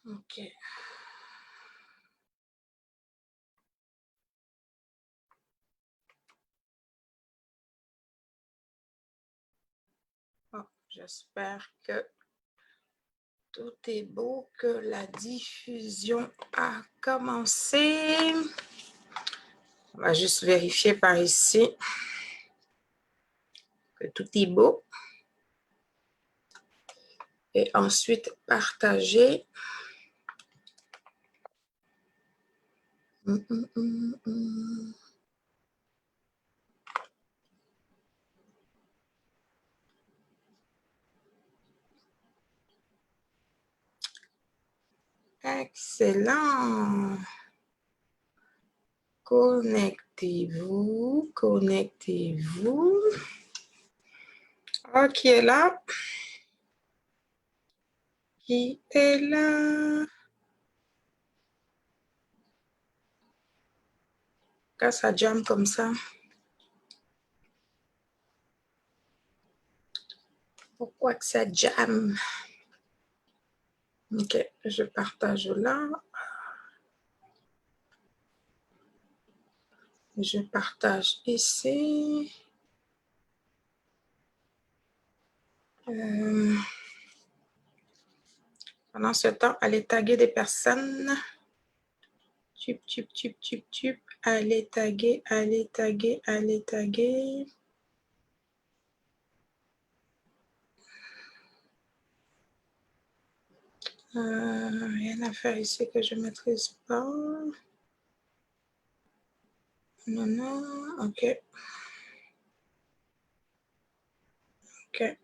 OK. Bon, j'espère que tout est beau, que la diffusion a commencé. On va juste vérifier par ici que tout est beau. Et ensuite, partager. Excellent. Connectez-vous, connectez-vous. Oh, qui est là? Qui est là? Pourquoi ça jamme comme ça? Pourquoi que ça jamme? OK, je partage là. Je partage ici. Pendant ce temps, allez taguer des personnes. Tup, tup, tup, tup, tup. Allez taguer, allez taguer, allez taguer. Rien à faire ici que je ne maîtrise pas. Non, non, OK. OK.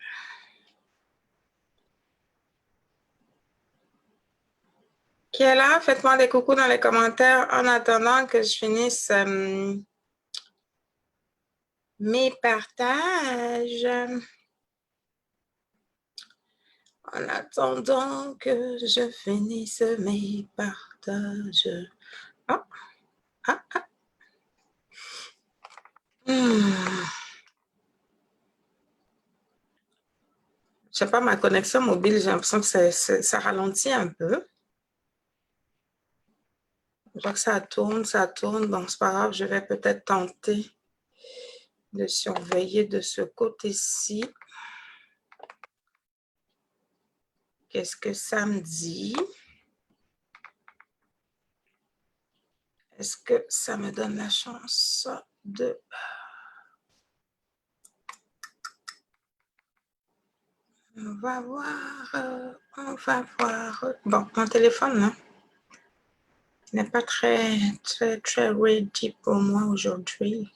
Qui est là? Faites-moi des coucous dans les commentaires en attendant que je finisse mes partages. En attendant que je finisse mes partages. Ah, ah, ah. Je sais pas, ma connexion mobile, j'ai l'impression que ça ralentit un peu. Je vois que ça tourne, donc c'est pas grave, je vais peut-être tenter de surveiller de ce côté-ci. Qu'est-ce que ça me dit? Est-ce que ça me donne la chance de... On va voir, on va voir. Bon, mon téléphone, là, n'est pas très ready pour moi aujourd'hui.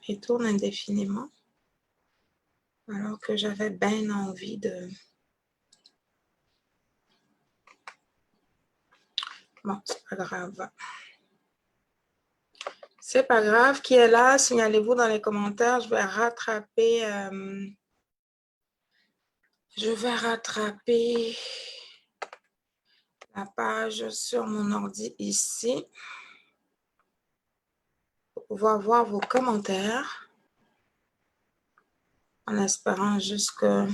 Il tourne indéfiniment, alors que j'avais bien envie de... Bon, c'est pas grave. C'est pas grave. Qui est là? Signalez-vous dans les commentaires. Je vais rattraper... la page sur mon ordi ici pour pouvoir voir vos commentaires en espérant juste que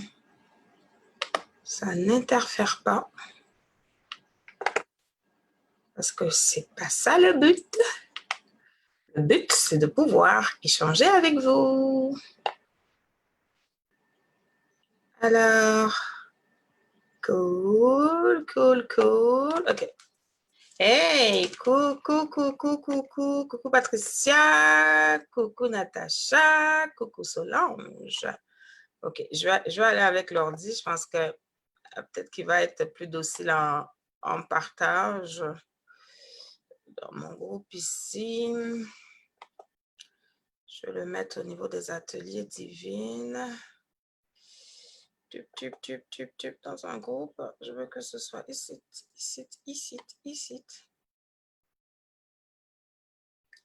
ça n'interfère pas parce que c'est pas ça le but. Le but, c'est de pouvoir échanger avec vous. Alors, cool. OK. Hey, coucou Patricia, coucou Natacha, coucou Solange. OK, je vais aller avec l'ordi. Je pense que peut-être qu'il va être plus docile en partage dans mon groupe ici. Je vais le mettre au niveau des ateliers divines. Tup, dans un groupe. Je veux que ce soit ici.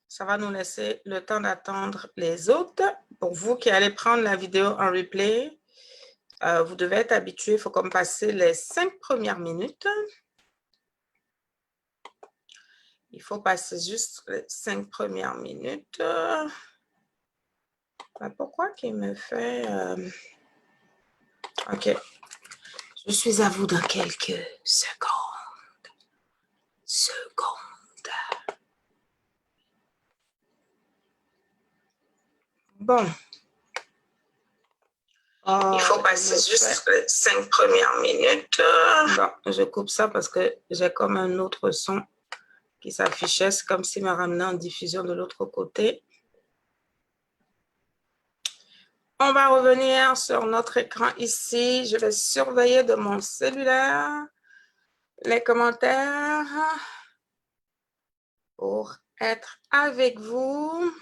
Ça va nous laisser le temps d'attendre les autres. Pour vous qui allez prendre la vidéo en replay, vous devez être habitué. Il faut comme passer les 5 premières minutes. Il faut passer juste les 5 premières minutes. Pourquoi qu'il me fait... OK. Je suis à vous dans quelques secondes. Bon. Il faut passer juste les 5 premières minutes. Bon, je coupe ça parce que j'ai comme un autre son qui s'affichait. C'est comme s'il me ramenait en diffusion de l'autre côté. On va revenir sur notre écran ici. Je vais surveiller de mon cellulaire les commentaires pour être avec vous.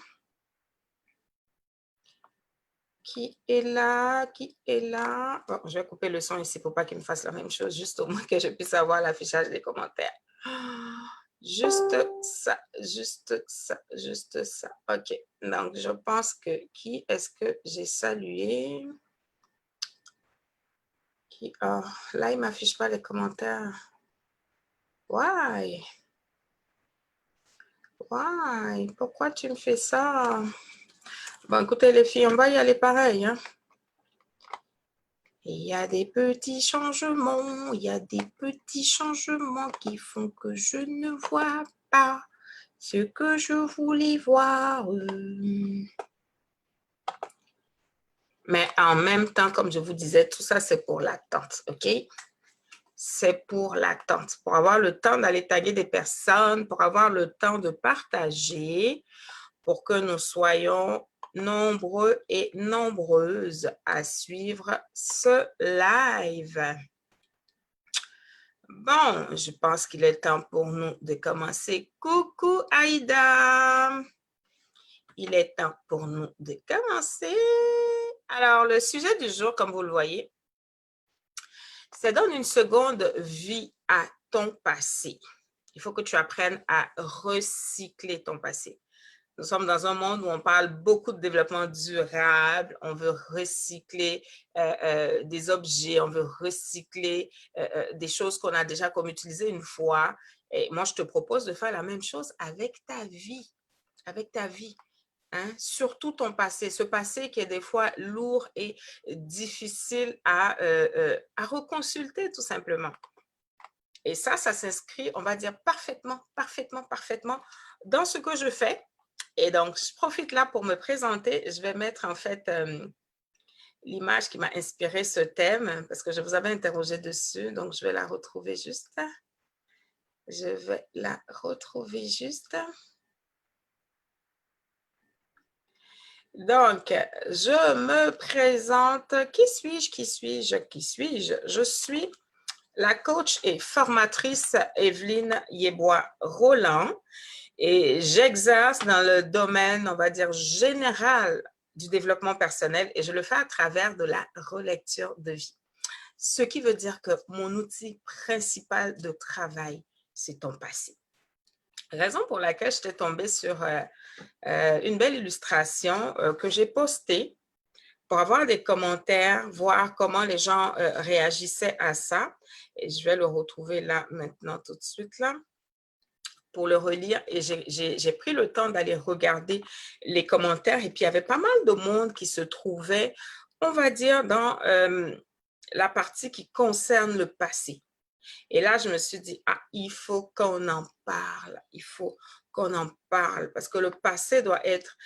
Qui est là? Qui est là? Bon, je vais couper le son ici pour pas qu'il me fasse la même chose, juste au moins que je puisse avoir l'affichage des commentaires. Juste ça, juste ça, juste ça. OK. Donc, je pense que qui est-ce que j'ai salué? Qui? Oh, là, il ne m'affiche pas les commentaires. Why? Why? Pourquoi tu me fais ça? Bon, écoutez, les filles, on va y aller pareil, hein? Il y a des petits changements, il y a des petits changements qui font que je ne vois pas ce que je voulais voir. Mais en même temps, comme je vous disais, tout ça, c'est pour l'attente, OK? C'est pour l'attente, pour avoir le temps d'aller taguer des personnes, pour avoir le temps de partager, pour que nous soyons nombreux et nombreuses à suivre ce live. Bon, je pense qu'il est temps pour nous de commencer. Coucou Aïda! Il est temps pour nous de commencer. Alors, le sujet du jour, comme vous le voyez, c'est donne une seconde vie à ton passé. Il faut que tu apprennes à recycler ton passé. Nous sommes dans un monde où on parle beaucoup de développement durable, on veut recycler des objets, on veut recycler des choses qu'on a déjà comme utilisées une fois. Et moi, je te propose de faire la même chose avec ta vie, avec ta vie. Hein? Surtout ton passé, ce passé qui est des fois lourd et difficile à reconsulter tout simplement. Et ça s'inscrit, on va dire, parfaitement dans ce que je fais. Et donc, je profite là pour me présenter. Je vais mettre en fait l'image qui m'a inspiré ce thème parce que je vous avais interrogé dessus. Donc, je vais la retrouver juste. Je vais la retrouver juste. Donc, je me présente. Qui suis-je? Qui suis-je? Qui suis-je? Je suis la coach et formatrice Evelyne Yebois-Roland et j'exerce dans le domaine, on va dire, général du développement personnel et je le fais à travers de la relecture de vie. Ce qui veut dire que mon outil principal de travail, c'est ton passé. Raison pour laquelle j'étais tombée sur une belle illustration que j'ai postée pour avoir des commentaires, voir comment les gens réagissaient à ça. Et je vais le retrouver là maintenant tout de suite là pour le relire. Et j'ai pris le temps d'aller regarder les commentaires. Et puis, il y avait pas mal de monde qui se trouvait, on va dire, dans la partie qui concerne le passé. Et là, je me suis dit, ah, il faut qu'on en parle. Il faut qu'on en parle parce que le passé doit être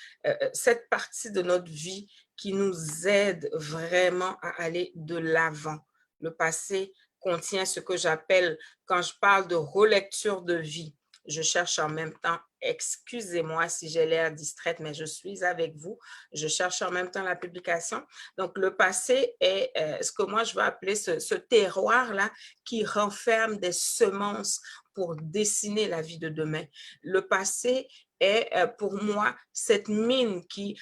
cette partie de notre vie qui nous aide vraiment à aller de l'avant. Le passé contient ce que j'appelle, quand je parle de relecture de vie, je cherche en même temps, excusez-moi si j'ai l'air distraite, mais je suis avec vous. Je cherche en même temps la publication. Donc, le passé est ce que moi, je vais appeler ce terroir-là qui renferme des semences pour dessiner la vie de demain. Le passé est pour moi cette mine qui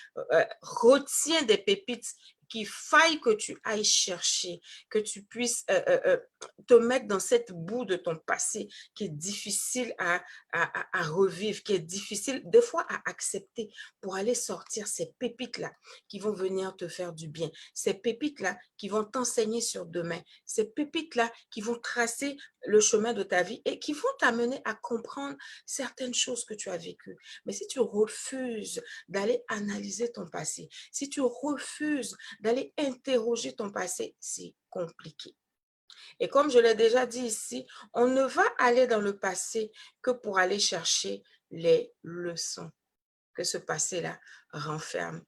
retient des pépites qu'il faille que tu ailles chercher, que tu puisses te mettre dans cette boue de ton passé qui est difficile à revivre, qui est difficile des fois à accepter pour aller sortir ces pépites-là qui vont venir te faire du bien, ces pépites-là qui vont t'enseigner sur demain, ces pépites-là qui vont tracer le chemin de ta vie et qui vont t'amener à comprendre certaines choses que tu as vécues. Mais si tu refuses d'aller analyser ton passé, si tu refuses d'aller interroger ton passé, c'est compliqué. Et comme je l'ai déjà dit ici, on ne va aller dans le passé que pour aller chercher les leçons que ce passé-là renferme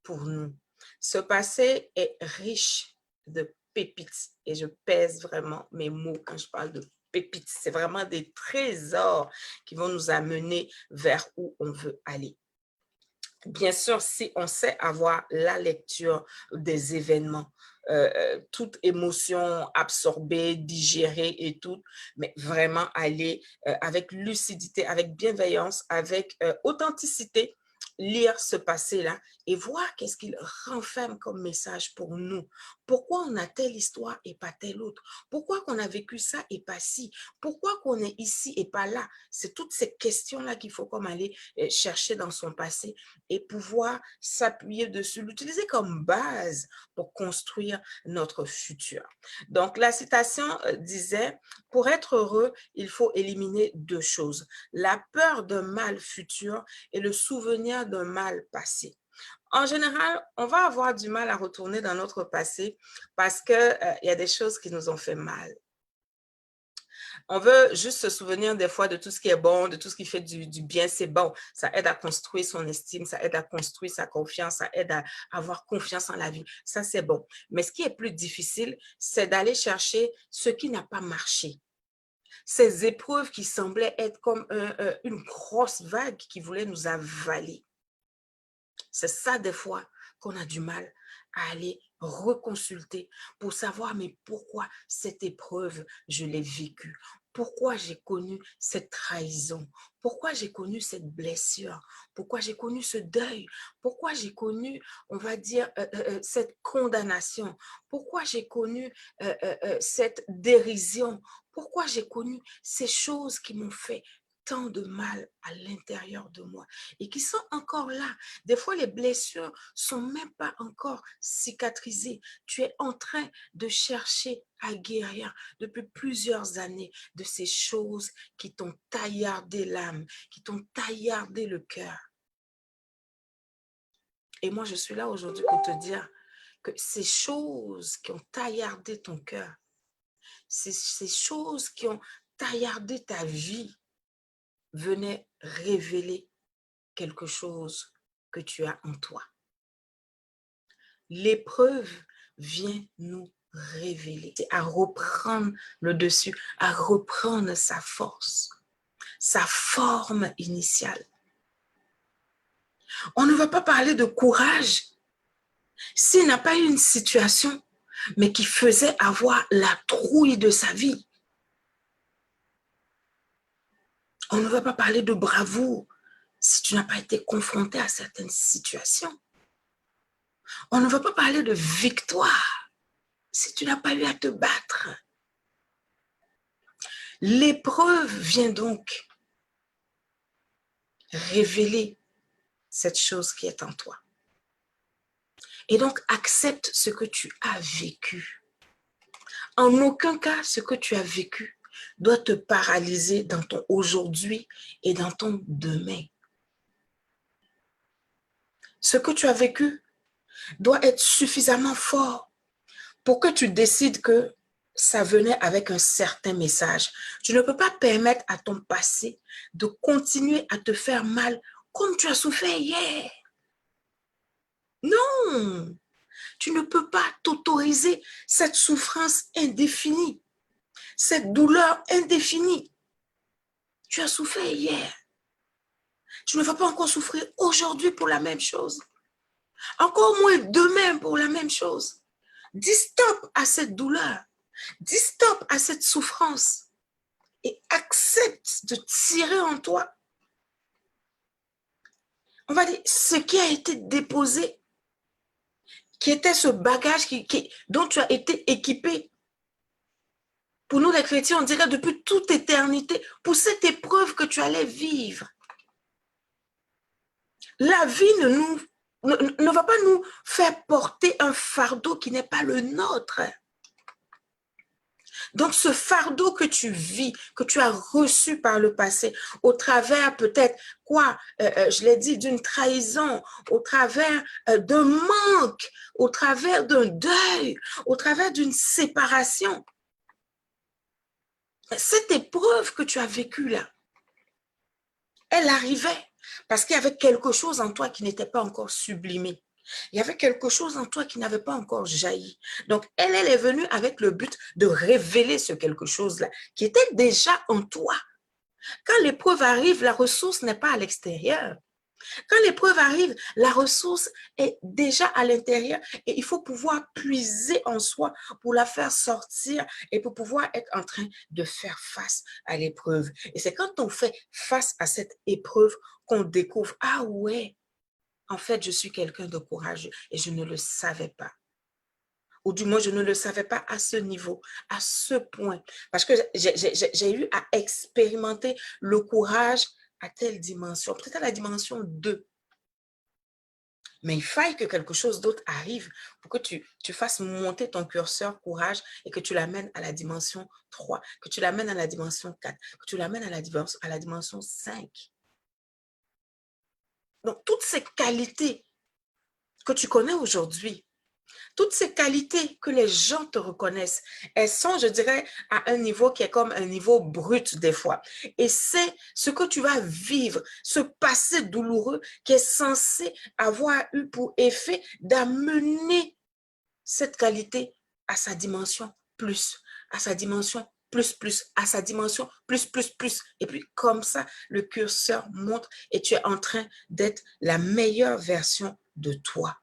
pour nous. Ce passé est riche de pépites et je pèse vraiment mes mots quand je parle de pépites. C'est vraiment des trésors qui vont nous amener vers où on veut aller. Bien sûr, si on sait avoir la lecture des événements, toute émotion absorbée, digérée et tout, mais vraiment aller avec lucidité, avec bienveillance, avec authenticité, lire ce passé-là et voir qu'est-ce qu'il renferme comme message pour nous. Pourquoi on a telle histoire et pas telle autre? Pourquoi qu'on a vécu ça et pas ci? Pourquoi qu'on est ici et pas là? C'est toutes ces questions-là qu'il faut comme aller chercher dans son passé et pouvoir s'appuyer dessus, l'utiliser comme base pour construire notre futur. Donc, la citation disait, pour être heureux, il faut éliminer deux choses, la peur d'un mal futur et le souvenir d'un mal passé. En général, on va avoir du mal à retourner dans notre passé parce qu'il y a des choses qui nous ont fait mal. On veut juste se souvenir des fois de tout ce qui est bon, de tout ce qui fait du bien, c'est bon. Ça aide à construire son estime, ça aide à construire sa confiance, ça aide à avoir confiance en la vie. Ça, c'est bon. Mais ce qui est plus difficile, c'est d'aller chercher ce qui n'a pas marché. Ces épreuves qui semblaient être comme une grosse vague qui voulait nous avaler. C'est ça, des fois, qu'on a du mal à aller reconsulter pour savoir, mais pourquoi cette épreuve, je l'ai vécue? Pourquoi j'ai connu cette trahison? Pourquoi j'ai connu cette blessure? Pourquoi j'ai connu ce deuil? Pourquoi j'ai connu, on va dire, cette condamnation? Pourquoi j'ai connu cette dérision? Pourquoi j'ai connu ces choses qui m'ont fait tant de mal à l'intérieur de moi et qui sont encore là? Des fois, les blessures sont même pas encore cicatrisées. Tu es en train de chercher à guérir depuis plusieurs années de ces choses qui t'ont taillardé l'âme, qui t'ont taillardé le cœur. Et moi, je suis là aujourd'hui pour te dire que ces choses qui ont taillardé ton cœur, ces choses qui ont taillardé ta vie, venaient révéler quelque chose que tu as en toi. L'épreuve vient nous révéler, à reprendre le dessus, à reprendre sa force, sa forme initiale. On ne va pas parler de courage s'il n'a pas eu une situation, mais qui faisait avoir la trouille de sa vie. On ne va pas parler de bravoure si tu n'as pas été confronté à certaines situations. On ne va pas parler de victoire si tu n'as pas eu à te battre. L'épreuve vient donc révéler cette chose qui est en toi. Et donc, accepte ce que tu as vécu. En aucun cas, ce que tu as vécu doit te paralyser dans ton aujourd'hui et dans ton demain. Ce que tu as vécu doit être suffisamment fort pour que tu décides que ça venait avec un certain message. Tu ne peux pas permettre à ton passé de continuer à te faire mal comme tu as souffert hier. Non, tu ne peux pas t'autoriser cette souffrance indéfinie, cette douleur indéfinie. Tu as souffert hier. Tu ne vas pas encore souffrir aujourd'hui pour la même chose. Encore moins demain pour la même chose. Dis stop à cette douleur. Dis stop à cette souffrance. Et accepte de tirer en toi, on va dire, ce qui a été déposé, qui était ce bagage dont tu as été équipé. Pour nous les chrétiens, on dirait depuis toute éternité, pour cette épreuve que tu allais vivre. La vie ne va pas nous faire porter un fardeau qui n'est pas le nôtre. Donc, ce fardeau que tu vis, que tu as reçu par le passé, au travers peut-être, quoi, je l'ai dit, d'une trahison, au travers d'un manque, au travers d'un deuil, au travers d'une séparation. Cette épreuve que tu as vécue là, elle arrivait parce qu'il y avait quelque chose en toi qui n'était pas encore sublimé. Il y avait quelque chose en toi qui n'avait pas encore jailli. Donc, elle est venue avec le but de révéler ce quelque chose-là qui était déjà en toi. Quand l'épreuve arrive, la ressource n'est pas à l'extérieur. Quand l'épreuve arrive, la ressource est déjà à l'intérieur et il faut pouvoir puiser en soi pour la faire sortir et pour pouvoir être en train de faire face à l'épreuve. Et c'est quand on fait face à cette épreuve qu'on découvre, ah ouais, en fait, je suis quelqu'un de courageux et je ne le savais pas. Ou du moins, je ne le savais pas à ce niveau, à ce point. Parce que j'ai eu à expérimenter le courage à telle dimension, peut-être à la dimension 2. Mais il faille que quelque chose d'autre arrive pour que tu fasses monter ton curseur courage et que tu l'amènes à la dimension 3, que tu l'amènes à la dimension 4, que tu l'amènes à la dimension 5. Donc, toutes ces qualités que tu connais aujourd'hui, toutes ces qualités que les gens te reconnaissent, elles sont, je dirais, à un niveau qui est comme un niveau brut des fois. Et c'est ce que tu vas vivre, ce passé douloureux qui est censé avoir eu pour effet d'amener cette qualité à sa dimension plus, à sa dimension plus, à sa dimension plus. Et puis comme ça, le curseur monte et tu es en train d'être la meilleure version de toi.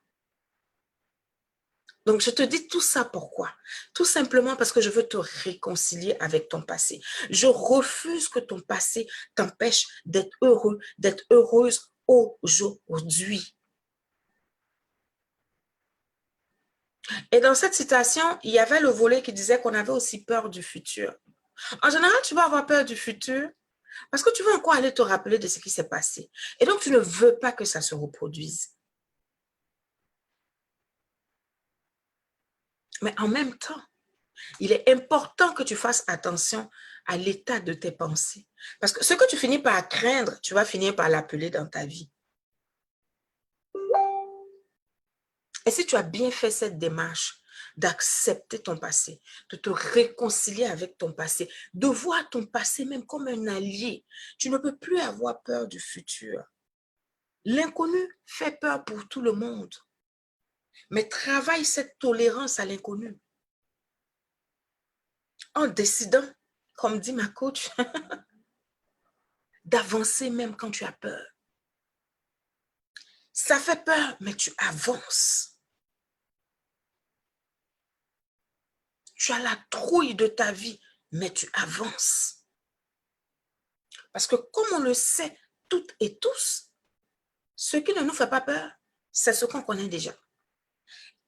Donc, je te dis tout ça pourquoi? Tout simplement parce que je veux te réconcilier avec ton passé. Je refuse que ton passé t'empêche d'être heureux, d'être heureuse aujourd'hui. Et dans cette citation, il y avait le volet qui disait qu'on avait aussi peur du futur. En général, tu vas avoir peur du futur parce que tu veux encore aller te rappeler de ce qui s'est passé. Et donc, tu ne veux pas que ça se reproduise. Mais en même temps, il est important que tu fasses attention à l'état de tes pensées. Parce que ce que tu finis par craindre, tu vas finir par l'appeler dans ta vie. Et si tu as bien fait cette démarche d'accepter ton passé, de te réconcilier avec ton passé, de voir ton passé même comme un allié, tu ne peux plus avoir peur du futur. L'inconnu fait peur pour tout le monde. Mais travaille cette tolérance à l'inconnu. En décidant, comme dit ma coach, d'avancer même quand tu as peur. Ça fait peur, mais tu avances. Tu as la trouille de ta vie, mais tu avances. Parce que comme on le sait toutes et tous, ce qui ne nous fait pas peur, c'est ce qu'on connaît déjà.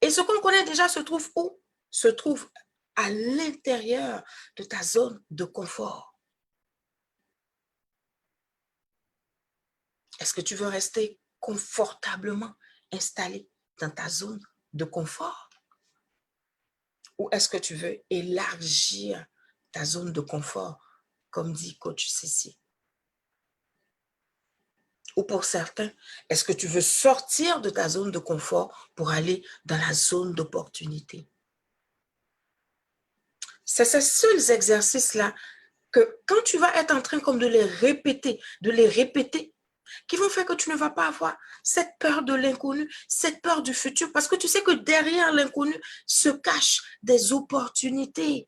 Et ce qu'on connaît déjà se trouve où? Se trouve à l'intérieur de ta zone de confort. Est-ce que tu veux rester confortablement installé dans ta zone de confort? Ou est-ce que tu veux élargir ta zone de confort, comme dit coach Cécile? Ou pour certains, est-ce que tu veux sortir de ta zone de confort pour aller dans la zone d'opportunité? C'est ces seuls exercices-là que quand tu vas être en train comme de les répéter, qui vont faire que tu ne vas pas avoir cette peur de l'inconnu, cette peur du futur, parce que tu sais que derrière l'inconnu se cachent des opportunités.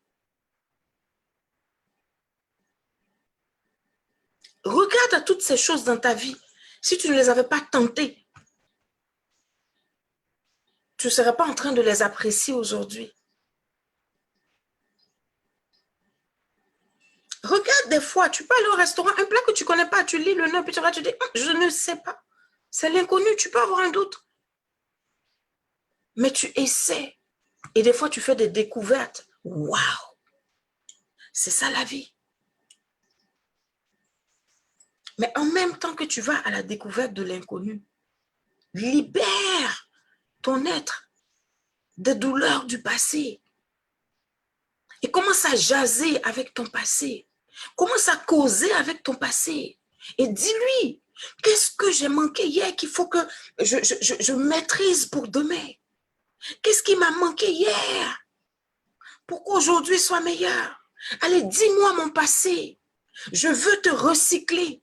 Regarde à toutes ces choses dans ta vie. Si tu ne les avais pas tentées, tu ne serais pas en train de les apprécier aujourd'hui. Regarde des fois, tu peux aller au restaurant, un plat que tu ne connais pas, tu lis le nom, puis tu regardes, tu dis, je ne sais pas. C'est l'inconnu, tu peux avoir un doute. Mais tu essaies. Et des fois, tu fais des découvertes. Waouh! C'est ça la vie. Mais en même temps que tu vas à la découverte de l'inconnu, libère ton être des douleurs du passé. Et commence à jaser avec ton passé. Commence à causer avec ton passé. Et dis-lui, qu'est-ce que j'ai manqué hier qu'il faut que je maîtrise pour demain? Qu'est-ce qui m'a manqué hier pour qu'aujourd'hui soit meilleur? Allez, dis-moi mon passé. Je veux te recycler.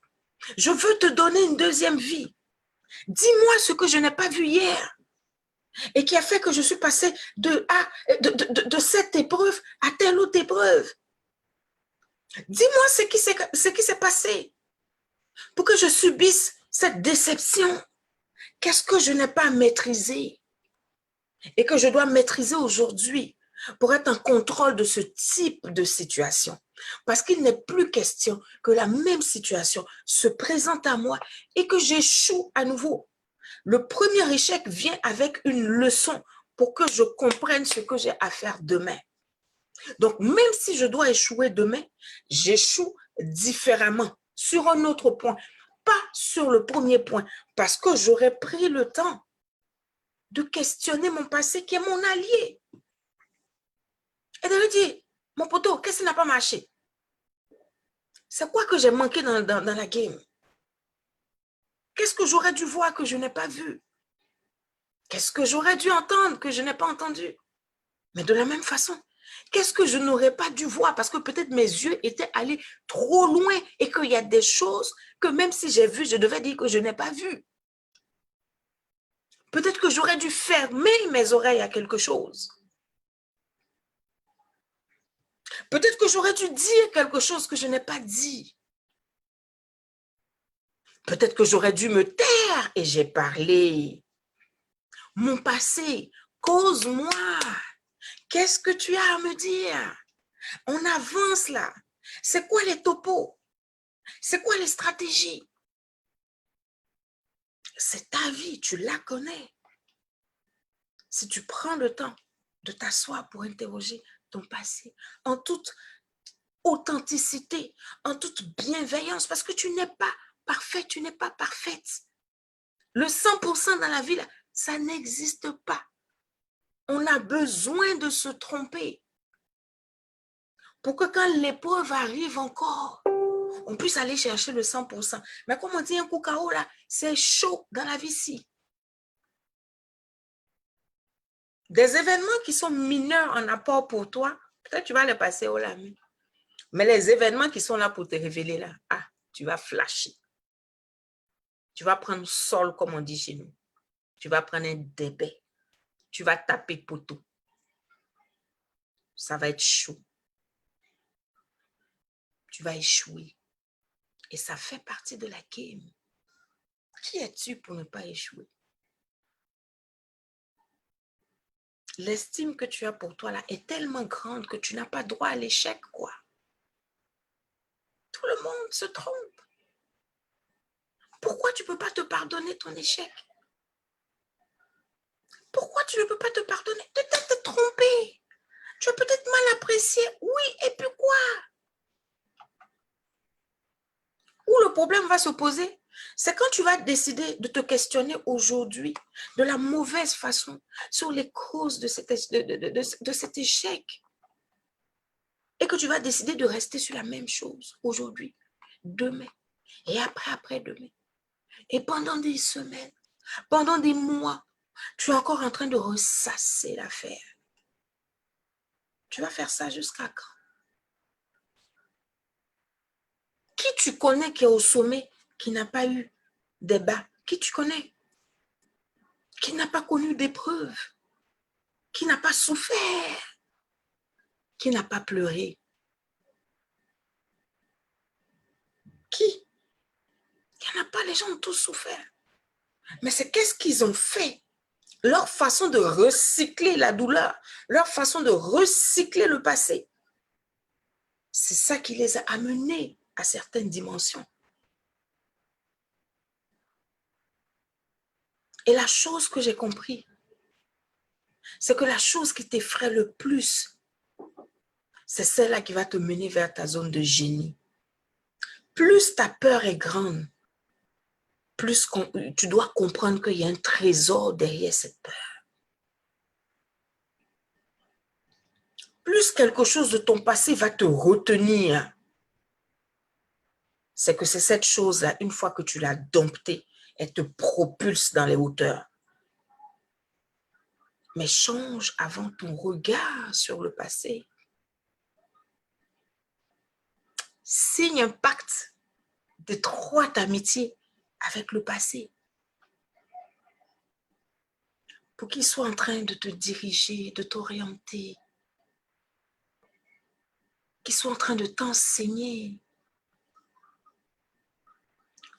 Je veux te donner une deuxième vie. Dis-moi ce que je n'ai pas vu hier et qui a fait que je suis passée de cette épreuve à telle autre épreuve. Dis-moi ce qui s'est passé pour que je subisse cette déception. Qu'est-ce que je n'ai pas maîtrisé et que je dois maîtriser aujourd'hui pour être en contrôle de ce type de situation? Parce qu'il n'est plus question que la même situation se présente à moi et que j'échoue à nouveau. Le premier échec vient avec une leçon pour que je comprenne ce que j'ai à faire demain. Donc, même si je dois échouer demain, j'échoue différemment sur un autre point, pas sur le premier point, parce que j'aurais pris le temps de questionner mon passé qui est mon allié. Et de lui dire, mon poteau, qu'est-ce qui n'a pas marché? C'est quoi que j'ai manqué dans la game? Qu'est-ce que j'aurais dû voir que je n'ai pas vu? Qu'est-ce que j'aurais dû entendre que je n'ai pas entendu? Mais de la même façon, qu'est-ce que je n'aurais pas dû voir parce que peut-être mes yeux étaient allés trop loin et qu'il y a des choses que même si j'ai vu, je devais dire que je n'ai pas vu. Peut-être que j'aurais dû fermer mes oreilles à quelque chose. Peut-être que j'aurais dû dire quelque chose que je n'ai pas dit. Peut-être que j'aurais dû me taire et j'ai parlé. Mon passé, cause-moi. Qu'est-ce que tu as à me dire? On avance là. C'est quoi les topos? C'est quoi les stratégies? C'est ta vie, tu la connais. Si tu prends le temps de t'asseoir pour interroger ton passé en toute authenticité, en toute bienveillance, parce que tu n'es pas parfait, tu n'es pas parfaite. Le 100% dans la vie, là, ça n'existe pas. On a besoin de se tromper pour que quand l'épreuve arrive encore, on puisse aller chercher le 100%. Mais comme on dit un coup KO, là, c'est chaud dans la vie-ci. Des événements qui sont mineurs en apport pour toi, peut-être tu vas les passer au lami. Mais les événements qui sont là pour te révéler, là, tu vas flasher. Tu vas prendre sol, comme on dit chez nous. Tu vas prendre un débet. Tu vas taper poteau. Ça va être chaud. Tu vas échouer. Et ça fait partie de la game. Qui es-tu pour ne pas échouer? L'estime que tu as pour toi là est tellement grande que tu n'as pas droit à l'échec, quoi. Tout le monde se trompe. Pourquoi tu ne peux pas te pardonner ton échec? Pourquoi tu ne peux pas te pardonner? Tu t'es trompé. Tu as peut-être mal apprécié. Oui, et puis quoi? Où le problème va se poser, c'est quand tu vas décider de te questionner aujourd'hui de la mauvaise façon sur les causes de cet échec et que tu vas décider de rester sur la même chose aujourd'hui, demain et après-demain. Et pendant des semaines, pendant des mois, tu es encore en train de ressasser l'affaire. Tu vas faire ça jusqu'à quand? Qui tu connais qui est au sommet, qui n'a pas eu des bas? Qui tu connais? Qui n'a pas connu d'épreuves? Qui n'a pas souffert? Qui n'a pas pleuré? Qui? Il n'y en a pas, les gens ont tous souffert. Mais c'est qu'est-ce qu'ils ont fait? Leur façon de recycler la douleur, leur façon de recycler le passé. C'est ça qui les a amenés à certaines dimensions. Et la chose que j'ai compris, c'est que la chose qui t'effraie le plus, c'est celle-là qui va te mener vers ta zone de génie. Plus ta peur est grande, plus tu dois comprendre qu'il y a un trésor derrière cette peur. plus quelque chose de ton passé va te retenir, c'est que c'est cette chose-là, une fois que tu l'as domptée, elle te propulse dans les hauteurs. Mais change avant ton regard sur le passé. Signe un pacte d'étroite amitié avec le passé pour qu'il soit en train de te diriger, de t'orienter, qu'il soit en train de t'enseigner.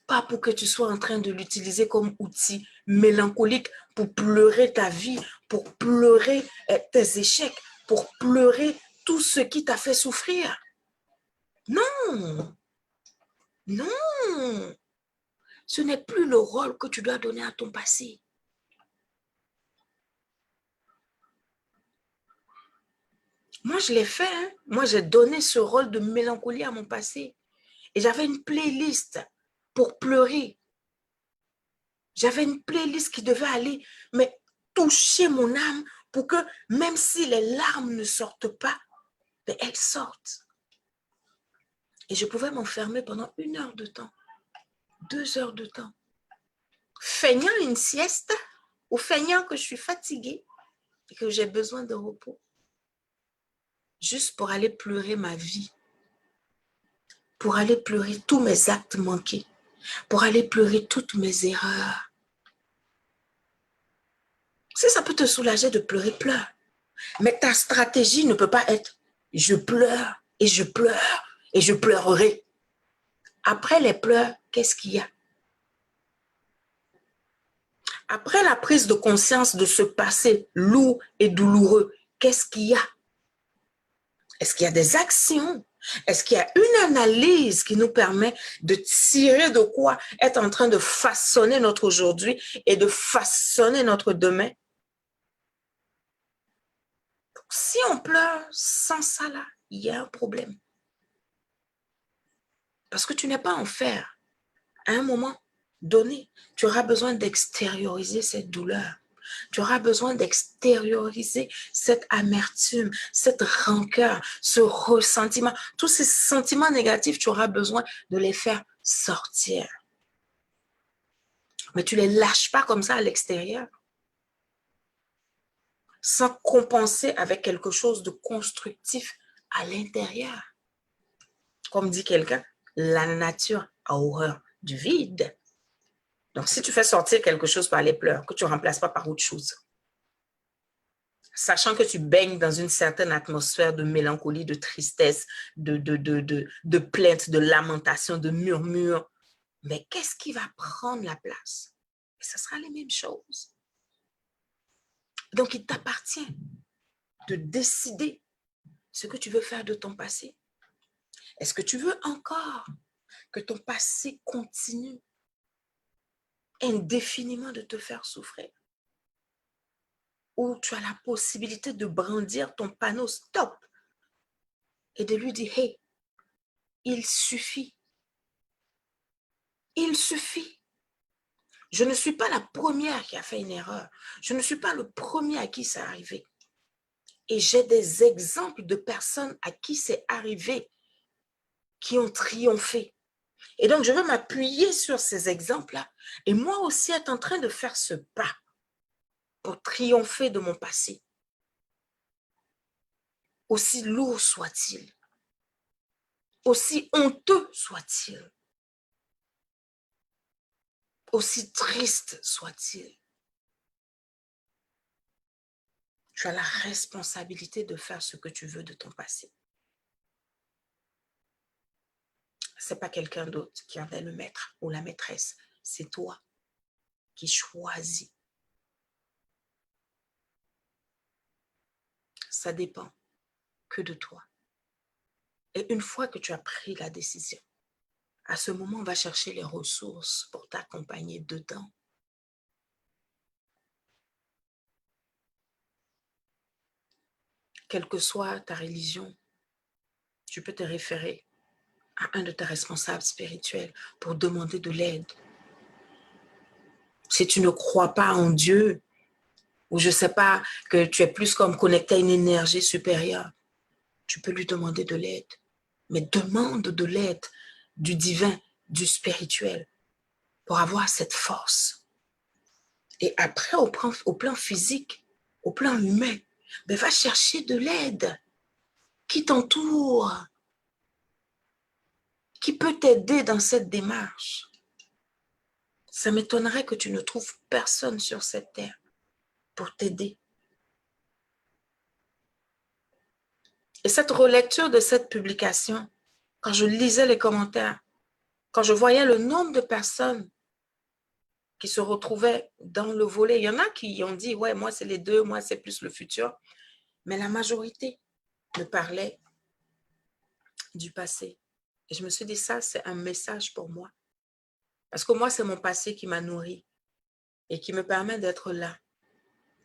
Pas pour que tu sois en train de l'utiliser comme outil mélancolique pour pleurer ta vie, pour pleurer tes échecs, pour pleurer tout ce qui t'a fait souffrir. Non, non, ce n'est plus le rôle que tu dois donner à ton passé. Moi, je l'ai fait. Hein? Moi, j'ai donné ce rôle de mélancolie à mon passé. Et j'avais une playlist pour pleurer. J'avais une playlist qui devait aller mais toucher mon âme pour que même si les larmes ne sortent pas, mais elles sortent. Et je pouvais m'enfermer pendant 1 heure de temps, 2 heures de temps, feignant une sieste ou feignant que je suis fatiguée et que j'ai besoin de repos. Juste pour aller pleurer ma vie, pour aller pleurer tous mes actes manqués, pour aller pleurer toutes mes erreurs. Si ça peut te soulager de pleurer, pleure. Mais ta stratégie ne peut pas être « je pleure et je pleure et je pleurerai ». Après les pleurs, qu'est-ce qu'il y a? Après la prise de conscience de ce passé lourd et douloureux, qu'est-ce qu'il y a? Est-ce qu'il y a des actions? Est-ce qu'il y a une analyse qui nous permet de tirer de quoi être en train de façonner notre aujourd'hui et de façonner notre demain? Si on pleure sans ça là, il y a un problème. Parce que tu n'es pas en fer. À un moment donné, tu auras besoin d'extérioriser cette douleur. Tu auras besoin d'extérioriser cette amertume, cette rancœur, ce ressentiment. Tous ces sentiments négatifs, tu auras besoin de les faire sortir. Mais tu ne les lâches pas comme ça à l'extérieur. Sans compenser avec quelque chose de constructif à l'intérieur. Comme dit quelqu'un, la nature a horreur du vide. Donc, si tu fais sortir quelque chose par les pleurs, que tu ne remplaces pas par autre chose, sachant que tu baignes dans une certaine atmosphère de mélancolie, de tristesse, de plainte, de lamentation, de murmure, mais qu'est-ce qui va prendre la place? Et ce sera les mêmes choses. Donc, il t'appartient de décider ce que tu veux faire de ton passé. Est-ce que tu veux encore que ton passé continue indéfiniment de te faire souffrir? Ou tu as la possibilité de brandir ton panneau stop et de lui dire, hey, il suffit. Il suffit. Je ne suis pas la première qui a fait une erreur. Je ne suis pas le premier à qui c'est arrivé. Et j'ai des exemples de personnes à qui c'est arrivé qui ont triomphé. Et donc, je veux m'appuyer sur ces exemples-là et moi aussi être en train de faire ce pas pour triompher de mon passé. Aussi lourd soit-il, aussi honteux soit-il, aussi triste soit-il. Tu as la responsabilité de faire ce que tu veux de ton passé. Ce n'est pas quelqu'un d'autre qui en est le maître ou la maîtresse. C'est toi qui choisis. Ça dépend que de toi. Et une fois que tu as pris la décision, à ce moment, on va chercher les ressources pour t'accompagner dedans. Quelle que soit ta religion, tu peux te référer à un de tes responsables spirituels pour demander de l'aide. Si tu ne crois pas en Dieu, ou je ne sais pas, que tu es plus comme connecté à une énergie supérieure, tu peux lui demander de l'aide. Mais demande de l'aide du divin, du spirituel, pour avoir cette force. Et après, au plan physique, au plan humain, ben, va chercher de l'aide qui t'entoure, qui peut t'aider dans cette démarche. Ça m'étonnerait que tu ne trouves personne sur cette terre pour t'aider. Et cette relecture de cette publication, quand je lisais les commentaires, quand je voyais le nombre de personnes qui se retrouvaient dans le volet, il y en a qui ont dit, ouais, moi c'est les deux, moi c'est plus le futur, mais la majorité me parlait du passé. Et je me suis dit, ça c'est un message pour moi. Parce que moi c'est mon passé qui m'a nourri et qui me permet d'être là.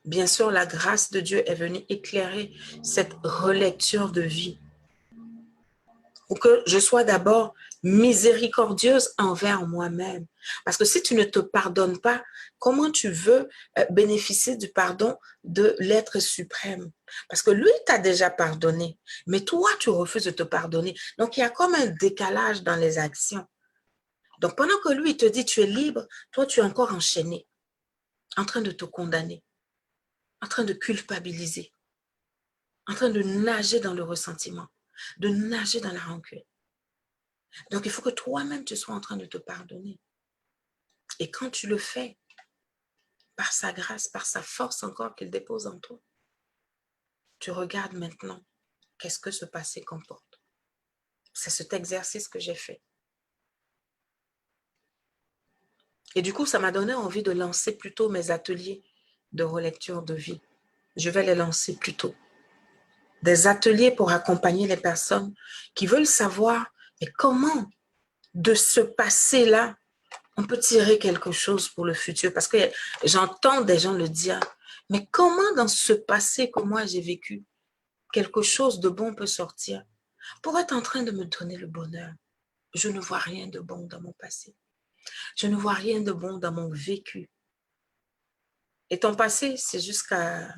Bien sûr, la grâce de Dieu est venue éclairer cette relecture de vie. Pour que je sois d'abord miséricordieuse envers moi-même. Parce que si tu ne te pardonnes pas, comment tu veux bénéficier du pardon de l'être suprême? Parce que lui t'a déjà pardonné, mais toi, tu refuses de te pardonner. Donc, il y a comme un décalage dans les actions. Donc, pendant que lui, il te dit, tu es libre, toi, tu es encore enchaîné, en train de te condamner, en train de culpabiliser, en train de nager dans le ressentiment, de nager dans la rancune. Donc, il faut que toi-même, tu sois en train de te pardonner. Et quand tu le fais, par sa grâce, par sa force encore qu'il dépose en toi, tu regardes maintenant qu'est-ce que ce passé comporte. C'est cet exercice que j'ai fait. Et du coup, ça m'a donné envie de lancer plutôt mes ateliers de relecture de vie. Je vais les lancer plus tôt. Des ateliers pour accompagner les personnes qui veulent savoir mais comment de ce passé-là, on peut tirer quelque chose pour le futur. Parce que j'entends des gens le dire, mais comment dans ce passé que moi j'ai vécu, quelque chose de bon peut sortir pour être en train de me donner le bonheur? Je ne vois rien de bon dans mon passé. Je ne vois rien de bon dans mon vécu. Et ton passé, c'est jusqu'à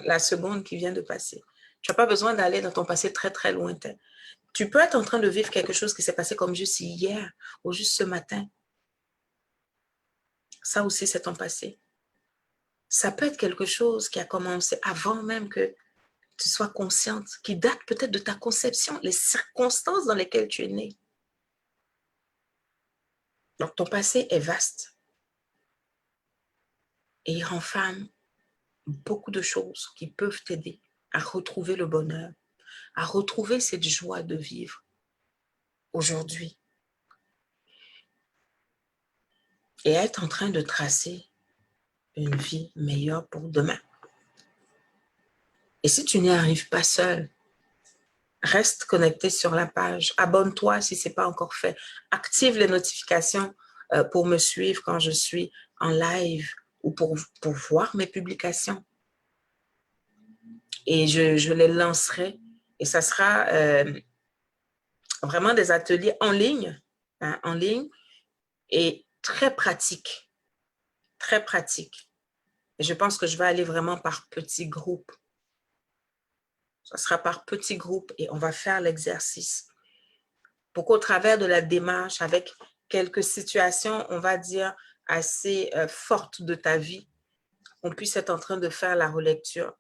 la seconde qui vient de passer. Tu n'as pas besoin d'aller dans ton passé très, très lointain. Tu peux être en train de vivre quelque chose qui s'est passé comme juste hier ou juste ce matin. Ça aussi, c'est ton passé. Ça peut être quelque chose qui a commencé avant même que tu sois consciente, qui date peut-être de ta conception, les circonstances dans lesquelles tu es né. Donc, ton passé est vaste. Et il renferme beaucoup de choses qui peuvent t'aider à retrouver le bonheur, à retrouver cette joie de vivre aujourd'hui et être en train de tracer une vie meilleure pour demain. Et si tu n'y arrives pas seul, reste connecté sur la page. Abonne-toi si ce n'est pas encore fait. Active les notifications pour me suivre quand je suis en live ou pour voir mes publications. Et je les lancerai. Et ça sera vraiment des ateliers en ligne, et très pratiques. Très pratiques. Et je pense que je vais aller vraiment par petits groupes. Ça sera par petits groupes et on va faire l'exercice. Pour qu'au travers de la démarche, avec quelques situations, on va dire, assez fortes de ta vie, on puisse être en train de faire la relecture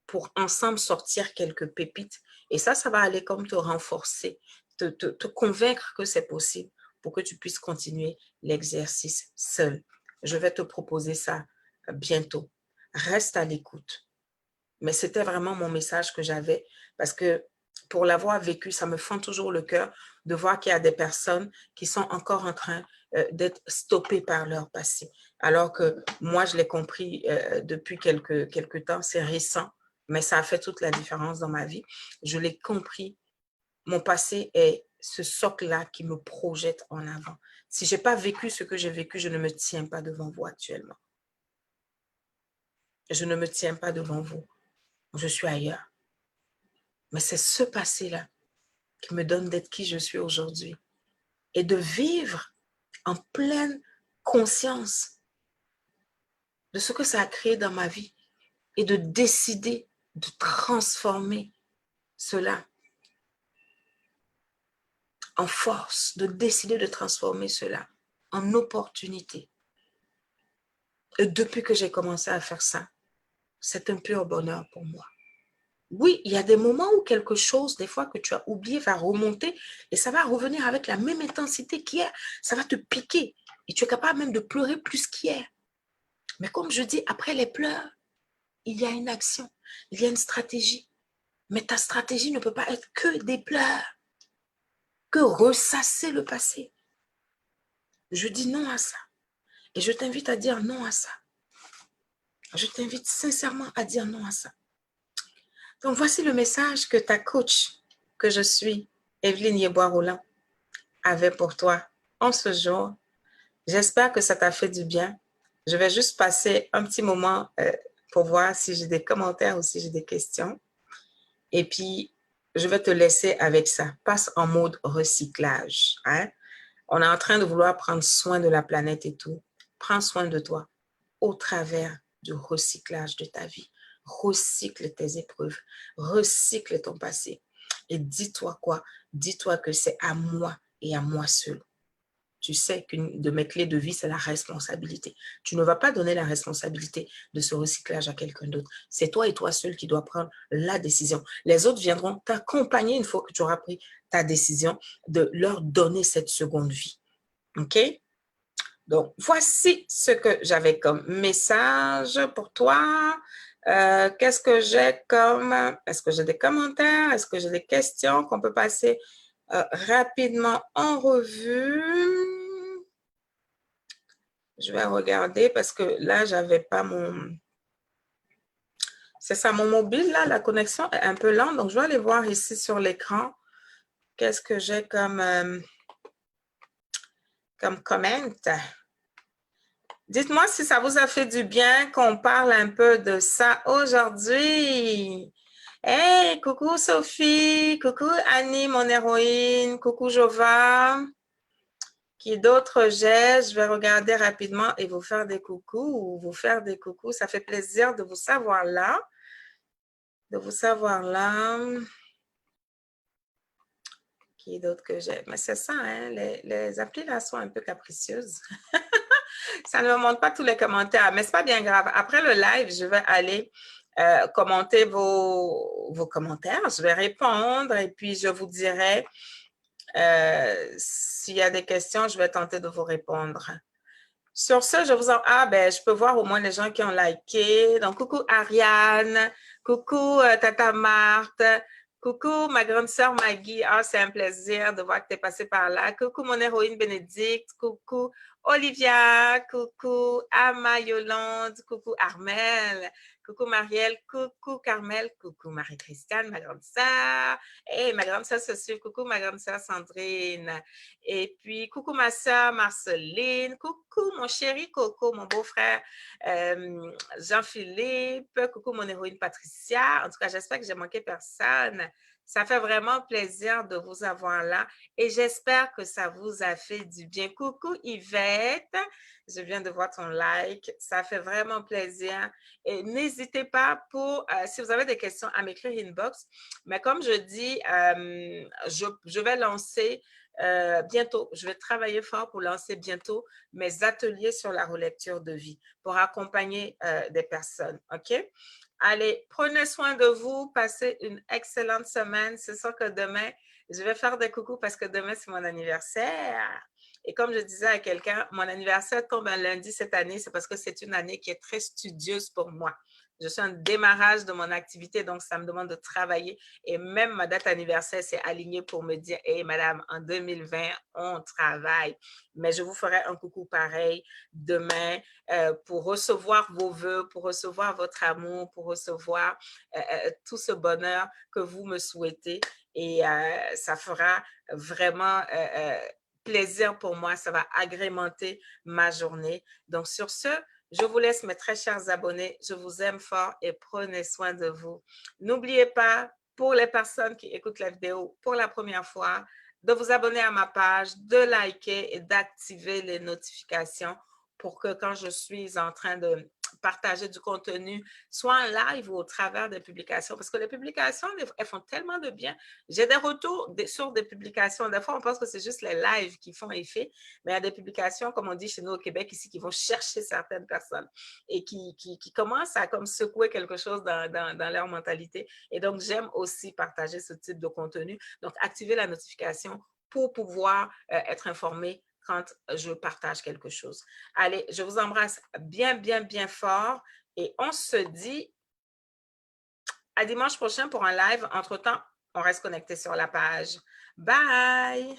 pour ensemble sortir quelques pépites. Et ça va aller comme te renforcer, te convaincre que c'est possible pour que tu puisses continuer l'exercice seul. Je vais te proposer ça bientôt. Reste à l'écoute. Mais c'était vraiment mon message que j'avais parce que pour l'avoir vécu, ça me fend toujours le cœur de voir qu'il y a des personnes qui sont encore en train d'être stoppées par leur passé. Alors que moi, je l'ai compris depuis quelques temps, c'est récent, mais ça a fait toute la différence dans ma vie. Je l'ai compris, mon passé est ce socle-là qui me projette en avant. Si je n'ai pas vécu ce que j'ai vécu, je ne me tiens pas devant vous actuellement. Je ne me tiens pas devant vous. Je suis ailleurs. Mais c'est ce passé-là qui me donne d'être qui je suis aujourd'hui et de vivre en pleine conscience de ce que ça a créé dans ma vie et de décider de transformer cela en force, de décider de transformer cela en opportunité. Et depuis que j'ai commencé à faire ça, c'est un pur bonheur pour moi. Oui, il y a des moments où quelque chose, des fois, que tu as oublié, va remonter et ça va revenir avec la même intensité qu'hier. Ça va te piquer et tu es capable même de pleurer plus qu'hier. Mais comme je dis, après les pleurs, il y a une action, il y a une stratégie. Mais ta stratégie ne peut pas être que des pleurs, que ressasser le passé. Je dis non à ça. Et je t'invite à dire non à ça. Je t'invite sincèrement à dire non à ça. Donc, voici le message que ta coach, que je suis, Evelyne Yeboah-Roland, avait pour toi en ce jour. J'espère que ça t'a fait du bien. Je vais juste passer un petit moment pour voir si j'ai des commentaires ou si j'ai des questions. Et puis, je vais te laisser avec ça. Passe en mode recyclage. Hein? On est en train de vouloir prendre soin de la planète et tout. Prends soin de toi au travers du recyclage de ta vie. Recycle tes épreuves. Recycle ton passé. Et dis-toi quoi? Dis-toi que c'est à moi et à moi seul. Tu sais qu'une de mes clés de vie, c'est la responsabilité. Tu ne vas pas donner la responsabilité de ce recyclage à quelqu'un d'autre. C'est toi et toi seul qui dois prendre la décision. Les autres viendront t'accompagner une fois que tu auras pris ta décision de leur donner cette seconde vie. OK? Donc, voici ce que j'avais comme message pour toi. Qu'est-ce que j'ai comme... Est-ce que j'ai des commentaires? Est-ce que j'ai des questions qu'on peut passer rapidement en revue? Je vais regarder parce que là, j'avais pas mon... C'est ça, mon mobile, là, la connexion est un peu lente. Donc, je vais aller voir ici sur l'écran. Qu'est-ce que j'ai comme comment? Dites-moi si ça vous a fait du bien qu'on parle un peu de ça aujourd'hui. Hey, coucou Sophie, coucou Annie, mon héroïne, coucou Jova. Qui d'autres j'ai? Je vais regarder rapidement et vous faire des coucous ou vous faire des coucous. Ça fait plaisir de vous savoir là. De vous savoir là. Qui d'autre que j'ai? Mais c'est ça, hein? Les applis là sont un peu capricieuses. Ça ne me montre pas tous les commentaires, mais ce n'est pas bien grave. Après le live, je vais aller commenter vos commentaires. Je vais répondre et puis je vous dirai s'il y a des questions, je vais tenter de vous répondre. Sur ce, je vous en... Ah, ben, je peux voir au moins les gens qui ont liké. Donc, coucou Ariane, coucou Tata Marthe, coucou ma grande sœur Maggie. Ah, c'est un plaisir de voir que tu es passée par là. Coucou mon héroïne Bénédicte, coucou Olivia, coucou Ama Yolande, coucou Armel, coucou Marielle, coucou Carmel, coucou Marie-Christiane, ma grande sœur. Hey, ma grande sœur se suit. Coucou ma grande sœur Sandrine. Et puis, coucou ma sœur Marceline, coucou mon chéri Coco, mon beau-frère Jean-Philippe, coucou mon héroïne Patricia. En tout cas, j'espère que j'ai manqué personne. Ça fait vraiment plaisir de vous avoir là et j'espère que ça vous a fait du bien. Coucou Yvette, je viens de voir ton like. Ça fait vraiment plaisir. Et n'hésitez pas si vous avez des questions, à m'écrire inbox. Mais comme je dis, je vais lancer bientôt, je vais travailler fort pour lancer bientôt mes ateliers sur la relecture de vie pour accompagner des personnes. OK? Allez, prenez soin de vous, passez une excellente semaine. C'est sûr que demain, je vais faire des coucous parce que demain, c'est mon anniversaire. Et comme je disais à quelqu'un, mon anniversaire tombe un lundi cette année, c'est parce que c'est une année qui est très studieuse pour moi. Je suis un démarrage de mon activité, donc ça me demande de travailler. Et même ma date anniversaire s'est alignée pour me dire, hey, madame, en 2020, on travaille. Mais je vous ferai un coucou pareil demain pour recevoir vos vœux, pour recevoir votre amour, pour recevoir tout ce bonheur que vous me souhaitez. Et ça fera vraiment plaisir pour moi. Ça va agrémenter ma journée. Donc, sur ce, je vous laisse, mes très chers abonnés. Je vous aime fort et prenez soin de vous. N'oubliez pas, pour les personnes qui écoutent la vidéo pour la première fois, de vous abonner à ma page, de liker et d'activer les notifications pour que quand je suis en train de partager du contenu, soit en live ou au travers des publications, parce que les publications, elles font tellement de bien. J'ai des retours sur des publications. Des fois, on pense que c'est juste les lives qui font effet, mais il y a des publications, comme on dit chez nous au Québec, ici, qui vont chercher certaines personnes et qui commencent à comme secouer quelque chose dans leur mentalité. Et donc, j'aime aussi partager ce type de contenu. Donc, activer la notification pour pouvoir être informé quand je partage quelque chose. Allez, je vous embrasse bien, bien, bien fort et on se dit à dimanche prochain pour un live. Entre-temps, on reste connecté sur la page. Bye!